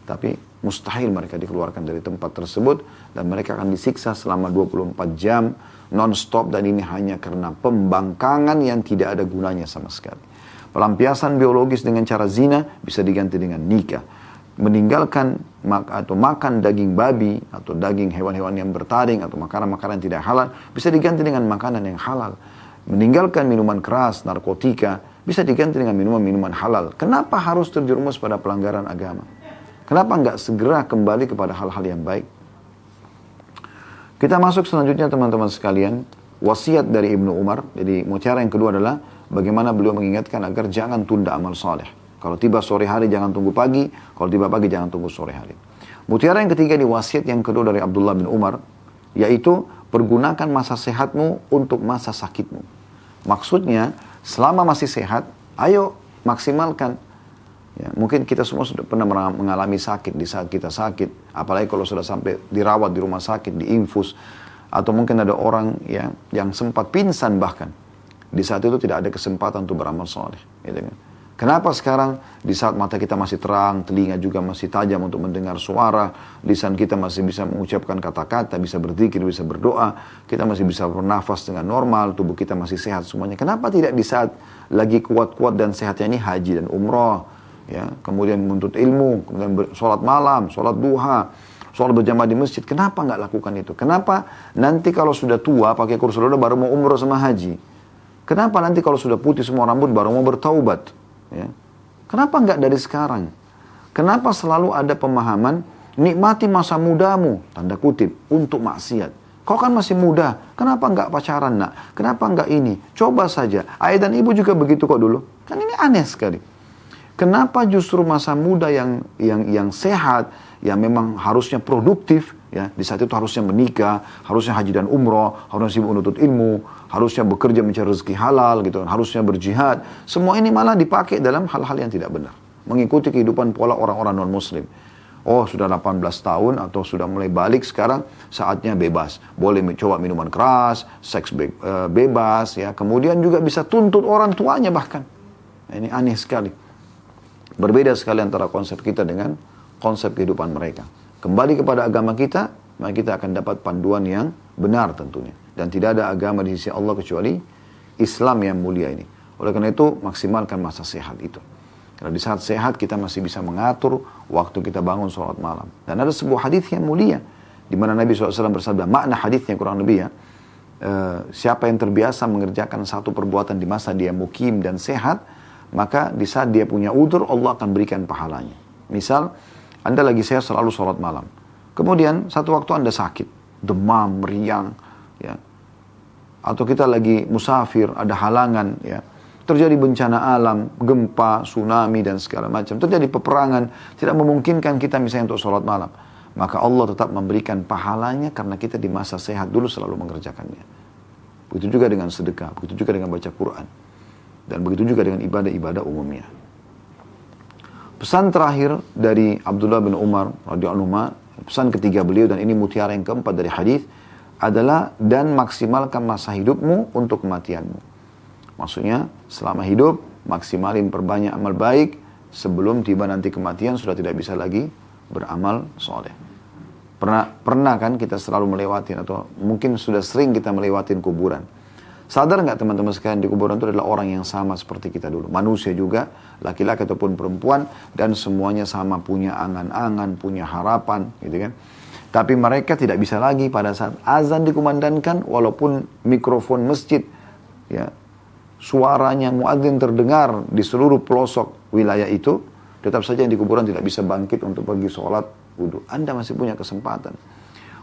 tapi mustahil mereka dikeluarkan dari tempat tersebut. Dan mereka akan disiksa selama 24 jam non-stop, dan ini hanya karena pembangkangan yang tidak ada gunanya sama sekali. Pelampiasan biologis dengan cara zina bisa diganti dengan nikah. Meninggalkan atau makan daging babi atau daging hewan-hewan yang bertaring atau makanan-makanan tidak halal bisa diganti dengan makanan yang halal. Meninggalkan minuman keras, narkotika bisa diganti dengan minuman-minuman halal. Kenapa harus terjerumus pada pelanggaran agama? Kenapa nggak segera kembali kepada hal-hal yang baik? Kita masuk selanjutnya teman-teman sekalian, wasiat dari Ibnu Umar. Jadi mutiara yang kedua adalah bagaimana beliau mengingatkan agar jangan tunda amal soleh. Kalau tiba sore hari jangan tunggu pagi, kalau tiba pagi jangan tunggu sore hari. Mutiara yang ketiga di wasiat yang kedua dari Abdullah bin Umar, yaitu pergunakan masa sehatmu untuk masa sakitmu. Maksudnya selama masih sehat, ayo maksimalkan. Ya, mungkin kita semua sudah pernah mengalami sakit di saat kita sakit, apalagi kalau sudah sampai dirawat di rumah sakit, diinfus, atau mungkin ada orang ya yang sempat pingsan bahkan. Di saat itu tidak ada kesempatan untuk beramal soleh. Gitu kan? Kenapa sekarang di saat mata kita masih terang, telinga juga masih tajam untuk mendengar suara, lisan kita masih bisa mengucapkan kata-kata, bisa berzikir, bisa berdoa, kita masih bisa bernafas dengan normal, tubuh kita masih sehat semuanya. Kenapa tidak di saat lagi kuat-kuat dan sehatnya ini haji dan umrah, ya, kemudian menuntut ilmu, kemudian sholat malam, sholat duha, sholat berjamaah di masjid? Kenapa nggak lakukan itu? Kenapa nanti kalau sudah tua pakai kursi roda baru mau umrah sama haji? Kenapa nanti kalau sudah putih semua rambut baru mau bertaubat? Ya. Kenapa nggak dari sekarang? Kenapa selalu ada pemahaman nikmati masa mudamu, tanda kutip, untuk maksiat? Kau kan masih muda, kenapa nggak pacaran nak? Kenapa nggak ini? Coba saja. Ayah dan ibu juga begitu kok dulu. Kan ini aneh sekali. Kenapa justru masa muda yang sehat, yang memang harusnya produktif, ya, di saat itu harusnya menikah, harusnya haji dan umroh, harusnya sibuk menuntut ilmu, harusnya bekerja mencari rezeki halal, gitu, harusnya berjihad. Semua ini malah dipakai dalam hal-hal yang tidak benar, mengikuti kehidupan pola orang-orang non-muslim. Oh, sudah 18 tahun atau sudah mulai balik sekarang, saatnya bebas. Boleh mencoba minuman keras, seks bebas, ya. Kemudian juga bisa tuntut orang tuanya bahkan. Ini aneh sekali. Berbeda sekali antara konsep kita dengan konsep kehidupan mereka. Kembali kepada agama kita, maka kita akan dapat panduan yang benar tentunya. Dan tidak ada agama di sisi Allah kecuali Islam yang mulia ini. Oleh karena itu, maksimalkan masa sehat itu. Karena di saat sehat kita masih bisa mengatur waktu kita bangun sholat malam. Dan ada sebuah hadis yang mulia, di mana Nabi SAW bersabda, makna hadisnya kurang lebih ya, siapa yang terbiasa mengerjakan satu perbuatan di masa dia mukim dan sehat, maka di saat dia punya udzur, Allah akan berikan pahalanya. Misal, Anda lagi sehat selalu sholat malam. Kemudian satu waktu Anda sakit, demam, meriang, ya. Atau kita lagi musafir, ada halangan, ya. Terjadi bencana alam, gempa, tsunami, dan segala macam. Terjadi peperangan, tidak memungkinkan kita misalnya untuk sholat malam. Maka Allah tetap memberikan pahalanya karena kita di masa sehat dulu selalu mengerjakannya. Begitu juga dengan sedekah, begitu juga dengan baca Quran. Dan begitu juga dengan ibadah-ibadah umumnya. Pesan terakhir dari Abdullah bin Umar radhiyallahu anhu, pesan ketiga beliau, dan ini mutiara yang keempat dari hadis, adalah dan maksimalkan masa hidupmu untuk kematianmu. Maksudnya, selama hidup, maksimalin perbanyak amal baik, sebelum tiba nanti kematian sudah tidak bisa lagi beramal soleh. Pernah kan kita selalu melewati, atau mungkin sudah sering kita melewati kuburan. Sadar nggak teman-teman sekalian, di kuburan itu adalah orang yang sama seperti kita dulu. Manusia juga, laki-laki ataupun perempuan, dan semuanya sama, punya angan-angan, punya harapan, gitu kan. Tapi mereka tidak bisa lagi pada saat azan dikumandangkan, walaupun mikrofon masjid, ya, suaranya muadzin terdengar di seluruh pelosok wilayah itu, tetap saja yang di kuburan tidak bisa bangkit untuk pergi sholat wudhu. Anda masih punya kesempatan.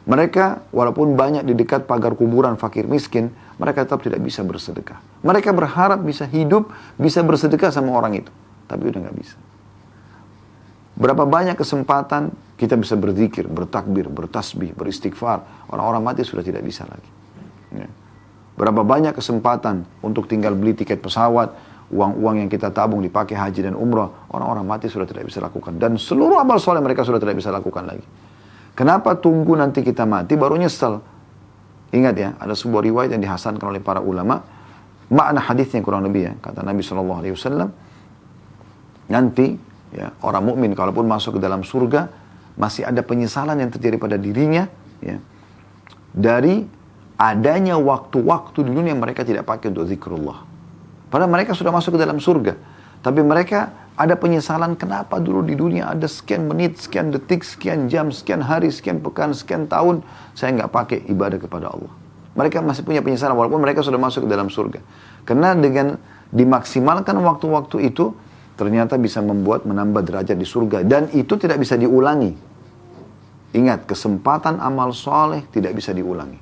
Mereka walaupun banyak di dekat pagar kuburan fakir miskin, mereka tetap tidak bisa bersedekah. Mereka berharap bisa hidup, bisa bersedekah sama orang itu. Tapi udah nggak bisa. Berapa banyak kesempatan kita bisa berzikir, bertakbir, bertasbih, beristighfar. Orang-orang mati sudah tidak bisa lagi. Ya. Berapa banyak kesempatan untuk tinggal beli tiket pesawat, uang-uang yang kita tabung dipakai haji dan umrah, orang-orang mati sudah tidak bisa lakukan. Dan seluruh amal soleh mereka sudah tidak bisa lakukan lagi. Kenapa tunggu nanti kita mati baru nyesel? Ingat ya, ada sebuah riwayat yang dihasankan oleh para ulama. Makna hadisnya kurang lebih ya, kata Nabi SAW, nanti ya, orang mukmin kalaupun masuk ke dalam surga, masih ada penyesalan yang terjadi pada dirinya, ya, dari adanya waktu-waktu di dunia yang mereka tidak pakai untuk zikrullah. Padahal mereka sudah masuk ke dalam surga. Tapi mereka ada penyesalan, kenapa dulu di dunia ada sekian menit, sekian detik, sekian jam, sekian hari, sekian pekan, sekian tahun, saya nggak pakai ibadah kepada Allah. Mereka masih punya penyesalan walaupun mereka sudah masuk ke dalam surga. Karena dengan dimaksimalkan waktu-waktu itu, ternyata bisa membuat menambah derajat di surga. Dan itu tidak bisa diulangi. Ingat, kesempatan amal soleh tidak bisa diulangi.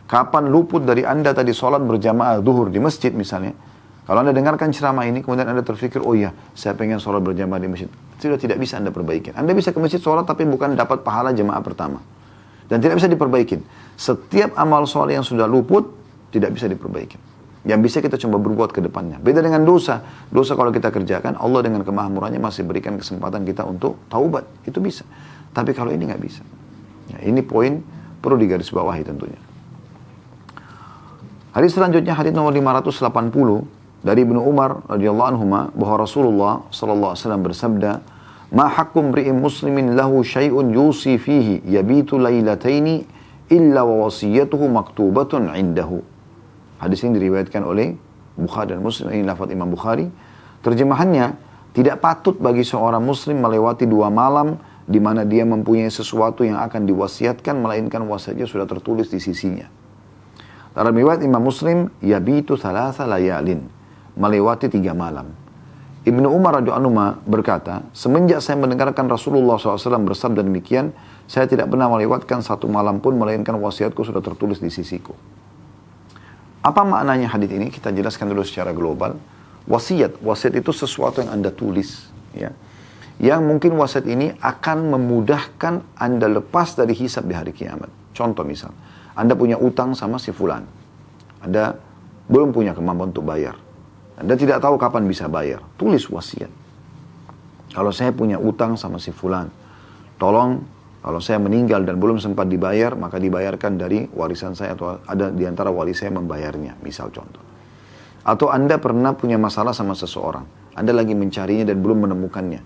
Kapan luput dari Anda tadi sholat berjamaah zuhur di masjid misalnya. Kalau Anda dengarkan ceramah ini, kemudian Anda terfikir, oh iya, saya pengen sholat berjamaah di masjid. Sudah tidak bisa Anda perbaikin. Anda bisa ke masjid sholat, tapi bukan dapat pahala jamaah pertama. Dan tidak bisa diperbaikin. Setiap amal soleh yang sudah luput, tidak bisa diperbaikin. Yang bisa kita coba berbuat ke depannya. Beda dengan dosa. Dosa kalau kita kerjakan, Allah dengan kemahamurahnya masih berikan kesempatan kita untuk taubat. Itu bisa. Tapi kalau ini nggak bisa. Ya, ini poin perlu digarisbawahi tentunya. Hadis selanjutnya, hadis nomor 580 dari Ibnu Umar radhiyallahu anhu bahwa Rasulullah sallallahu alaihi wasallam bersabda, "Ma haqqu imri'in muslimin lahu syai'un yusi fihi yabitu lailataini illa wa wasiyatuhu maktubatun 'indahu." Hadis ini diriwayatkan oleh Bukhari dan Muslim, ini lafaz Imam Bukhari. Terjemahannya, tidak patut bagi seorang muslim melewati 2 malam di mana dia mempunyai sesuatu yang akan diwasiatkan, melainkan wasiatnya sudah tertulis di sisinya. Dalam riwayat Imam Muslim, yabitu thalatha layalin, melewati 3 malam. Ibnu Umar radhiyallahu anhu berkata, semenjak saya mendengarkan Rasulullah SAW bersabda demikian, saya tidak pernah melewatkan 1 malam pun, melainkan wasiatku sudah tertulis di sisiku. Apa maknanya hadis ini? Kita jelaskan dulu secara global. Wasiat itu sesuatu yang Anda tulis, ya. Yang mungkin wasiat ini akan memudahkan Anda lepas dari hisab di hari kiamat. Contoh misal, Anda punya utang sama si fulan. Anda belum punya kemampuan untuk bayar. Anda tidak tahu kapan bisa bayar. Tulis wasiat. Kalau saya punya utang sama si fulan, tolong kalau saya meninggal dan belum sempat dibayar, maka dibayarkan dari warisan saya atau ada di antara wali saya membayarnya, misal contoh. Atau Anda pernah punya masalah sama seseorang. Anda lagi mencarinya dan belum menemukannya.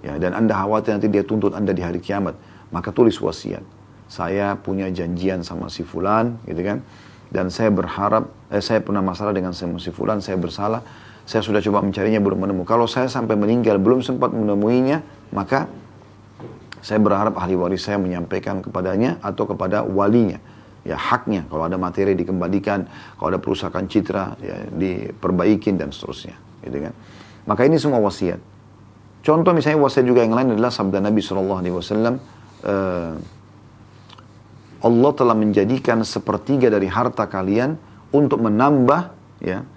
ya, dan Anda khawatir nanti dia tuntut Anda di hari kiamat, maka tulis wasiat. Saya punya janjian sama si fulan, gitu kan, dan saya berharap, saya pernah masalah dengan si fulan, saya bersalah, saya sudah coba mencarinya belum menemukan. Kalau saya sampai meninggal belum sempat menemuinya, maka saya berharap ahli waris saya menyampaikan kepadanya atau kepada walinya, ya, haknya. Kalau ada materi dikembalikan, kalau ada perusakan citra, ya, diperbaikin dan seterusnya, gitu kan. Maka ini semua wasiat. Contoh misalnya wasiat juga yang lain adalah sabda Nabi SAW, Allah telah menjadikan sepertiga dari harta kalian untuk menambah, ya,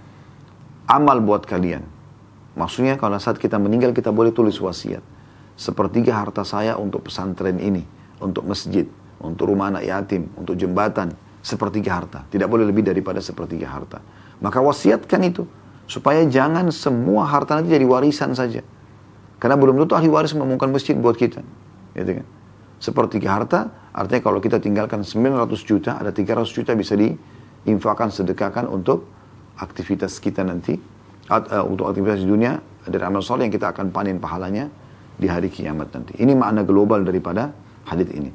amal buat kalian. Maksudnya kalau saat kita meninggal kita boleh tulis wasiat. Sepertiga harta saya untuk pesantren ini, untuk masjid, untuk rumah anak yatim, untuk jembatan, sepertiga harta. Tidak boleh lebih daripada sepertiga harta. Maka wasiatkan itu, supaya jangan semua harta nanti jadi warisan saja. Karena belum tentu ahli waris membangun masjid buat kita. Gitu kan? Sepertiga harta, artinya kalau kita tinggalkan 900 juta, ada 300 juta bisa diinfakkan, sedekahkan untuk aktivitas kita nanti, untuk aktivitas di dunia, dari amal soleh yang kita akan panen pahalanya di hari kiamat nanti. Ini makna global daripada hadis ini.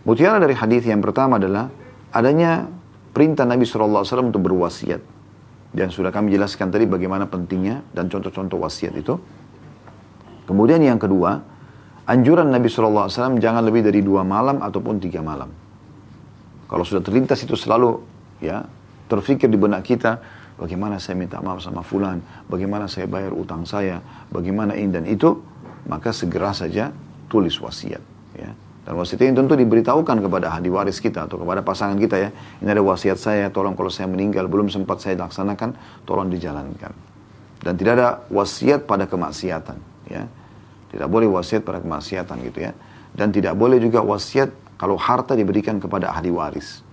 Mutiara dari hadis yang pertama adalah adanya perintah Nabi SAW untuk berwasiat. Dan sudah kami jelaskan tadi bagaimana pentingnya dan contoh-contoh wasiat itu. Kemudian yang kedua, anjuran Nabi SAW jangan lebih dari 2 malam ataupun 3 malam. Kalau sudah terlintas itu selalu, ya, terfikir di benak kita, bagaimana saya minta maaf sama fulan, bagaimana saya bayar utang saya, bagaimana ini dan itu, maka segera saja tulis wasiat. Ya. Dan wasiat ini tentu diberitahukan kepada ahli waris kita atau kepada pasangan kita, ya. Ini ada wasiat saya, tolong kalau saya meninggal belum sempat saya laksanakan, tolong dijalankan. Dan tidak ada wasiat pada kemaksiatan, ya. Tidak boleh wasiat pada kemaksiatan gitu, ya. Dan tidak boleh juga wasiat kalau harta diberikan kepada ahli waris.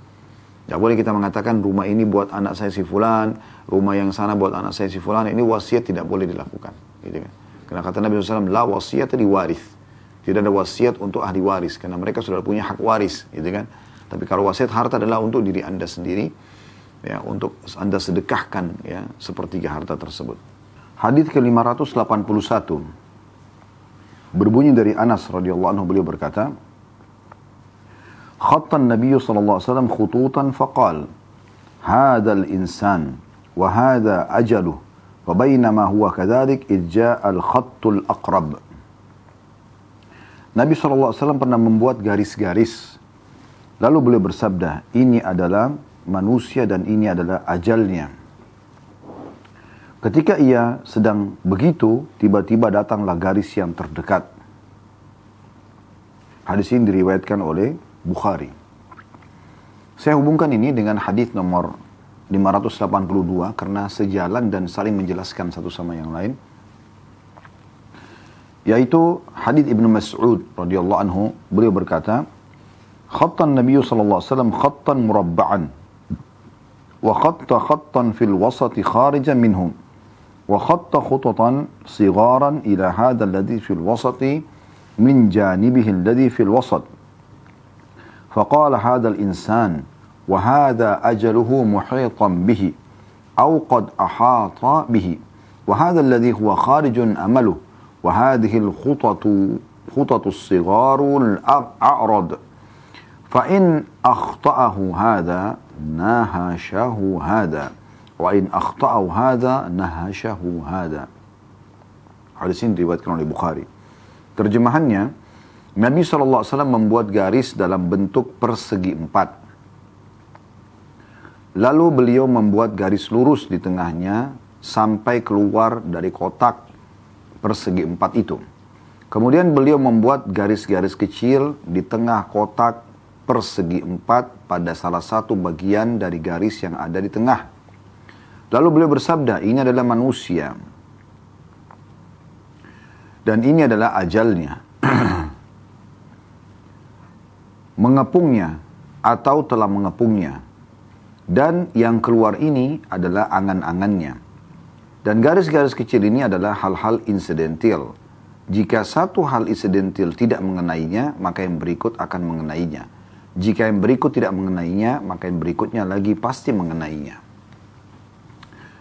Tidak boleh kita mengatakan rumah ini buat anak saya si fulan, rumah yang sana buat anak saya si fulan. Ini wasiat tidak boleh dilakukan, gitu kan. Karena kata Nabi SAW, la wasiat diwaris. Tidak ada wasiat untuk ahli waris karena mereka sudah punya hak waris, gitu kan. Tapi kalau wasiat harta adalah untuk diri Anda sendiri, ya, untuk Anda sedekahkan, ya, sepertiga harta tersebut. Hadis ke-581 berbunyi dari Anas radhiyallahu anhu, beliau berkata, khattan Nabi sallallahu alaihi wasallam khututan faqal, hadzal insan wa hadza ajaluh wa bainama huwa kadzalik id jaa al-khattul aqrab. Nabi sallallahu alaihi wasallam pernah membuat garis-garis. Lalu beliau bersabda, ini adalah manusia dan ini adalah ajalnya. Ketika ia sedang begitu, tiba-tiba datanglah garis yang terdekat. Hadis ini diriwayatkan oleh Bukhari. Saya hubungkan ini dengan hadis nomor 582 karena sejalan dan saling menjelaskan satu sama yang lain. Yaitu hadis Ibnu Mas'ud radhiyallahu anhu, beliau berkata, khattan Nabi sallallahu alaihi wasallam khattan murabba'an wa khattan fil wasati kharijan minhum. وخط خططا صغارا إلى هذا الذي في الوسط من جانبه الذي في الوسط فقال هذا الإنسان وهذا أجله محيطا به أو قد أحاط به وهذا الذي هو خارج أمله وهذه الخطط الصغار الأعرض فإن أخطأه هذا ناهشه هذا wa in akhta'u hadza nahashahu hadza. Hadis ini diriwayatkan oleh Bukhari. Terjemahannya, Nabi SAW membuat garis dalam bentuk persegi 4. Lalu beliau membuat garis lurus di tengahnya sampai keluar dari kotak persegi 4 itu. Kemudian beliau membuat garis-garis kecil di tengah kotak persegi 4 pada salah satu bagian dari garis yang ada di tengah. Lalu beliau bersabda, ini adalah manusia. Dan ini adalah ajalnya. Mengepungnya atau telah mengepungnya. Dan yang keluar ini adalah angan-angannya. Dan garis-garis kecil ini adalah hal-hal insidental. Jika satu hal insidental tidak mengenainya, maka yang berikut akan mengenainya. Jika yang berikut tidak mengenainya, maka yang berikutnya lagi pasti mengenainya.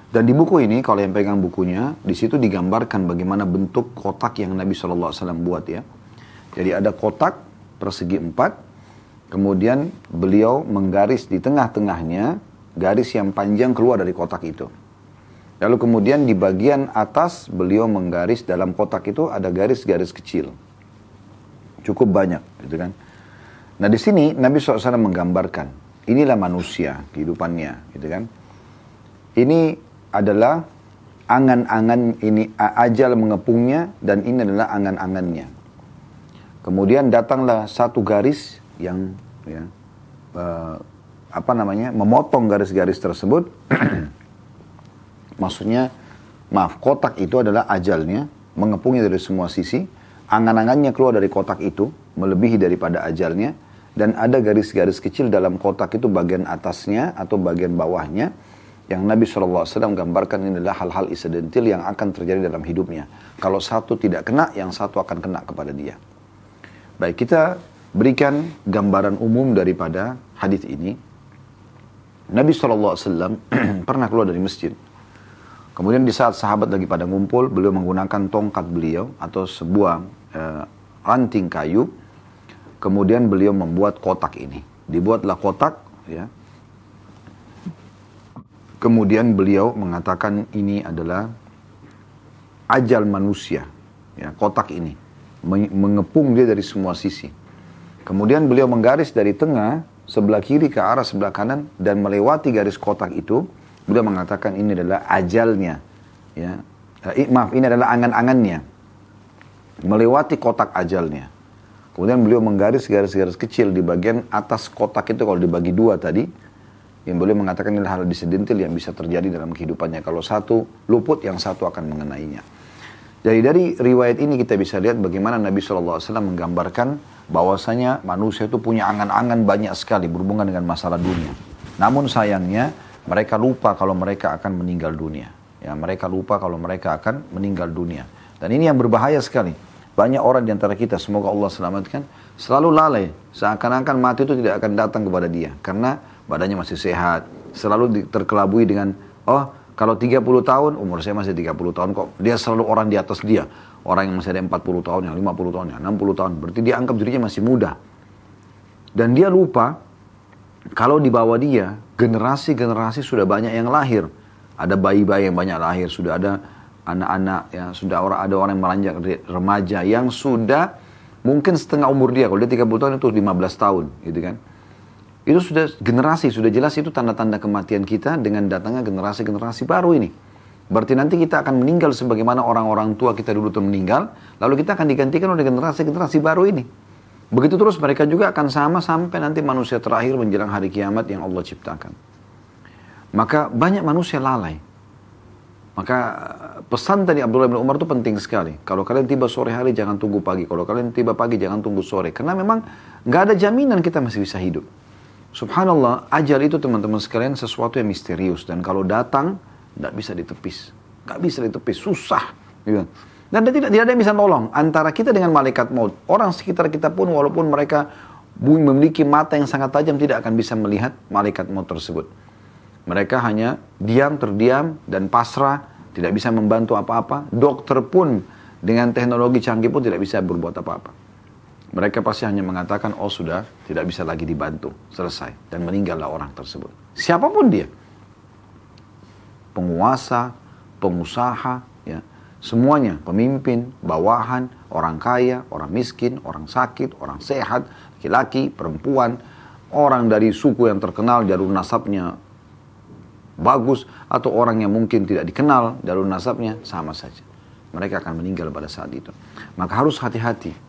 Dan di buku ini, kalau yang pegang bukunya, di situ digambarkan bagaimana bentuk kotak yang Nabi SAW buat ya. Jadi ada kotak persegi 4, kemudian beliau menggaris di tengah-tengahnya, garis yang panjang keluar dari kotak itu. Lalu kemudian di bagian atas, beliau menggaris dalam kotak itu ada garis-garis kecil. Cukup banyak, gitu kan. Nah di sini Nabi SAW menggambarkan, inilah manusia, kehidupannya, gitu kan. Ini adalah angan-angan ini, ajal mengepungnya, dan ini adalah angan-angannya. Kemudian datanglah satu garis yang ya, memotong garis-garis tersebut. Maksudnya, kotak itu adalah ajalnya, mengepungnya dari semua sisi, angan-angannya keluar dari kotak itu, melebihi daripada ajalnya, dan ada garis-garis kecil dalam kotak itu bagian atasnya atau bagian bawahnya, yang Nabi SAW gambarkan ini adalah hal-hal insidental yang akan terjadi dalam hidupnya. Kalau satu tidak kena, yang satu akan kena kepada dia. Baik, kita berikan gambaran umum daripada hadis ini. Nabi SAW pernah keluar dari masjid. Kemudian di saat sahabat lagi pada ngumpul, beliau menggunakan tongkat beliau atau sebuah ranting kayu. Kemudian beliau membuat kotak ini. Dibuatlah kotak, ya. Kemudian beliau mengatakan ini adalah ajal manusia, ya, kotak ini mengepung dia dari semua sisi. Kemudian beliau menggaris dari tengah sebelah kiri ke arah sebelah kanan dan melewati garis kotak itu. Beliau mengatakan ini adalah ajalnya, ya. Ini adalah angan-angannya, melewati kotak ajalnya. Kemudian beliau menggaris garis-garis kecil di bagian atas kotak itu, kalau dibagi dua tadi. Yang boleh mengatakan ini hal insidental yang bisa terjadi dalam kehidupannya. Kalau satu luput, yang satu akan mengenainya. Jadi dari riwayat ini kita bisa lihat bagaimana Nabi SAW menggambarkan bahwasanya manusia itu punya angan-angan banyak sekali berhubungan dengan masalah dunia. Namun sayangnya mereka lupa kalau mereka akan meninggal dunia. Ya, mereka lupa kalau mereka akan meninggal dunia. Dan ini yang berbahaya sekali. Banyak orang di antara kita, semoga Allah selamatkan, selalu lalai. Seakan-akan mati itu tidak akan datang kepada dia. Karena badannya masih sehat, selalu terkelabui dengan, oh kalau 30 tahun, umur saya masih 30 tahun kok. Dia selalu orang di atas dia. Orang yang masih ada 40 tahun, yang 50 tahun, yang 60 tahun. Berarti dia anggap dirinya masih muda. Dan dia lupa, kalau di bawah dia, generasi-generasi sudah banyak yang lahir. Ada bayi-bayi yang banyak lahir, sudah ada anak-anak, ya, sudah ada orang yang meranjak remaja, yang sudah mungkin setengah umur dia. Kalau dia 30 tahun itu 15 tahun, gitu kan. Itu sudah generasi, sudah jelas itu tanda-tanda kematian kita dengan datangnya generasi-generasi baru ini. Berarti nanti kita akan meninggal sebagaimana orang-orang tua kita dulu itu meninggal, lalu kita akan digantikan oleh generasi-generasi baru ini. Begitu terus mereka juga akan sama sampai nanti manusia terakhir menjelang hari kiamat yang Allah ciptakan. Maka banyak manusia lalai. Maka pesan tadi Abdullah bin Umar itu penting sekali. Kalau kalian tiba sore hari jangan tunggu pagi. Kalau kalian tiba pagi jangan tunggu sore. Karena memang nggak ada jaminan kita masih bisa hidup. Subhanallah, ajal itu teman-teman sekalian sesuatu yang misterius. Dan kalau datang, tidak bisa ditepis. Nggak bisa ditepis, susah. Gitu. Dan tidak ada yang bisa nolong. Antara kita dengan malaikat maut. Orang sekitar kita pun walaupun mereka memiliki mata yang sangat tajam, tidak akan bisa melihat malaikat maut tersebut. Mereka hanya diam, terdiam, dan pasrah. Tidak bisa membantu apa-apa. Dokter pun dengan teknologi canggih pun tidak bisa berbuat apa-apa. Mereka pasti hanya mengatakan, oh sudah, tidak bisa lagi dibantu, selesai. Dan meninggallah orang tersebut. Siapapun dia. Penguasa, pengusaha, ya, semuanya, pemimpin, bawahan, orang kaya, orang miskin, orang sakit, orang sehat, laki-laki, perempuan, orang dari suku yang terkenal, jalur nasabnya bagus, atau orang yang mungkin tidak dikenal, jalur nasabnya, sama saja. Mereka akan meninggal pada saat itu. Maka harus hati-hati.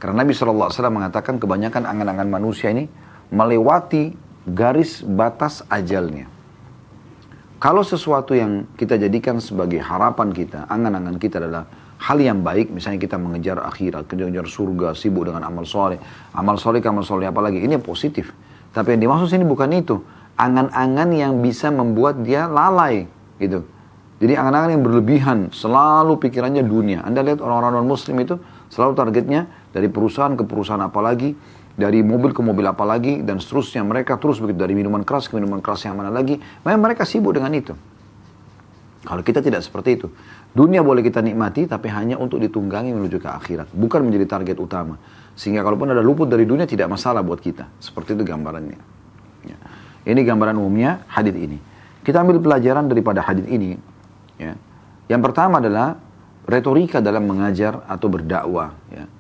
Karena Nabi SAW mengatakan kebanyakan angan-angan manusia ini melewati garis batas ajalnya. Kalau sesuatu yang kita jadikan sebagai harapan kita, angan-angan kita adalah hal yang baik, misalnya kita mengejar akhirat, mengejar surga, sibuk dengan amal soleh, apalagi, ini positif. Tapi yang dimaksud sini bukan itu. Angan-angan yang bisa membuat dia lalai, gitu. Jadi angan-angan yang berlebihan, selalu pikirannya dunia. Anda lihat orang-orang non-muslim itu selalu targetnya dari perusahaan ke perusahaan apalagi, dari mobil ke mobil apalagi, dan seterusnya. Mereka terus begitu, dari minuman keras ke minuman keras yang mana lagi. Memang mereka sibuk dengan itu. Kalau kita tidak seperti itu, dunia boleh kita nikmati tapi hanya untuk ditunggangi menuju ke akhirat, bukan menjadi target utama. Sehingga kalaupun ada luput dari dunia tidak masalah buat kita. Seperti itu gambarannya. Ya. Ini gambaran umumnya hadits ini. Kita ambil pelajaran daripada hadits ini. Ya. Yang pertama adalah retorika dalam mengajar atau berdakwah. Ya.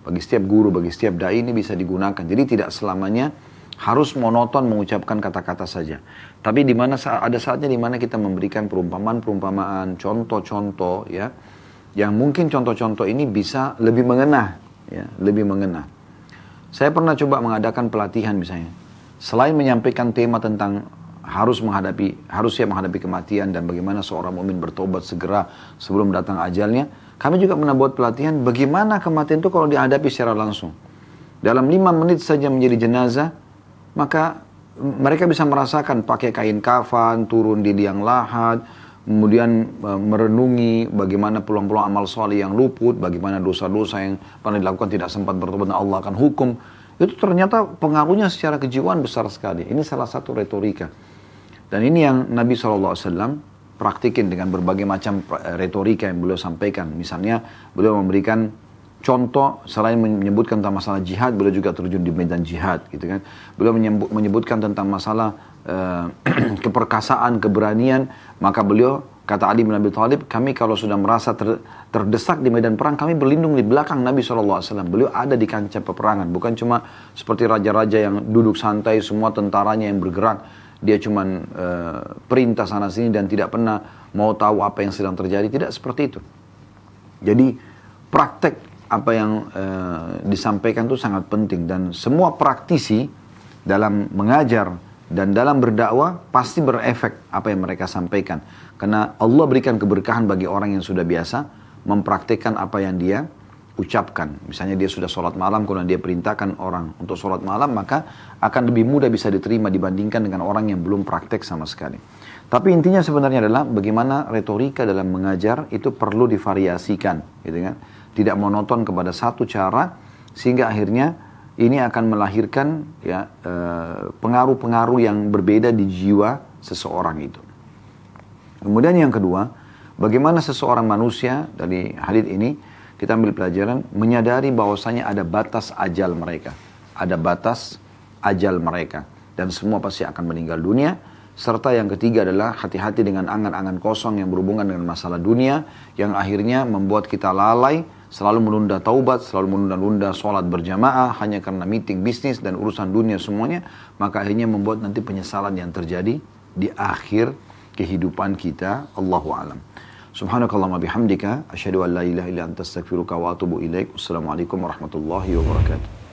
Bagi setiap guru, bagi setiap dai ini bisa digunakan. Jadi tidak selamanya harus monoton mengucapkan kata-kata saja. Tapi di mana ada saatnya di mana kita memberikan perumpamaan-perumpamaan, contoh-contoh, ya, yang mungkin contoh-contoh ini bisa lebih mengena, ya, lebih mengena. Saya pernah coba mengadakan pelatihan misalnya, selain menyampaikan tema tentang harus siap menghadapi kematian dan bagaimana seorang mukmin bertobat segera sebelum datang ajalnya, kami juga pernah buat pelatihan bagaimana kematian itu kalau dihadapi secara langsung. Dalam 5 menit saja menjadi jenazah, maka mereka bisa merasakan pakai kain kafan, turun di liang lahat, kemudian merenungi bagaimana peluang-peluang amal soleh yang luput, bagaimana dosa-dosa yang pernah dilakukan tidak sempat bertobat dan Allah akan hukum. Itu ternyata pengaruhnya secara kejiwaan besar sekali. Ini salah satu retorika. Dan ini yang Nabi SAW praktikin dengan berbagai macam retorika yang beliau sampaikan. Misalnya beliau memberikan contoh, selain menyebutkan tentang masalah jihad, beliau juga terjun di medan jihad, gitu kan. Beliau menyebutkan tentang masalah keperkasaan, keberanian, maka beliau, kata Ali bin Abi Thalib, kami kalau sudah merasa terdesak di medan perang, kami berlindung di belakang Nabi SAW. Beliau ada di kancah peperangan, bukan cuma seperti raja-raja yang duduk santai, semua tentaranya yang bergerak, dia cuma perintah sana sini dan tidak pernah mau tahu apa yang sedang terjadi, tidak seperti itu. Jadi praktek apa yang disampaikan itu sangat penting, dan semua praktisi dalam mengajar dan dalam berdakwah pasti berefek apa yang mereka sampaikan, karena Allah berikan keberkahan bagi orang yang sudah biasa mempraktikkan apa yang dia ucapkan. Misalnya dia sudah sholat malam, kalau dia perintahkan orang untuk sholat malam, maka akan lebih mudah bisa diterima dibandingkan dengan orang yang belum praktek sama sekali. Tapi intinya sebenarnya adalah bagaimana retorika dalam mengajar itu perlu divariasikan, gitu kan? Tidak monoton kepada satu cara, sehingga akhirnya ini akan melahirkan, ya, pengaruh-pengaruh yang berbeda di jiwa seseorang itu. Kemudian yang kedua, bagaimana seseorang manusia dari hadits ini kita ambil pelajaran menyadari bahwasanya ada batas ajal mereka, ada batas ajal mereka, dan semua pasti akan meninggal dunia. Serta yang ketiga adalah hati-hati dengan angan-angan kosong yang berhubungan dengan masalah dunia, yang akhirnya membuat kita lalai, selalu menunda taubat, selalu menunda-nunda sholat berjamaah hanya karena meeting bisnis dan urusan dunia semuanya, maka akhirnya membuat nanti penyesalan yang terjadi di akhir kehidupan kita. Allahu a'lam. Subhanakallahumma bihamdika asyhadu an la ilaha illa anta astaghfiruka wa atubu ilaik. Wassalamualaikum warahmatullahi wabarakatuh.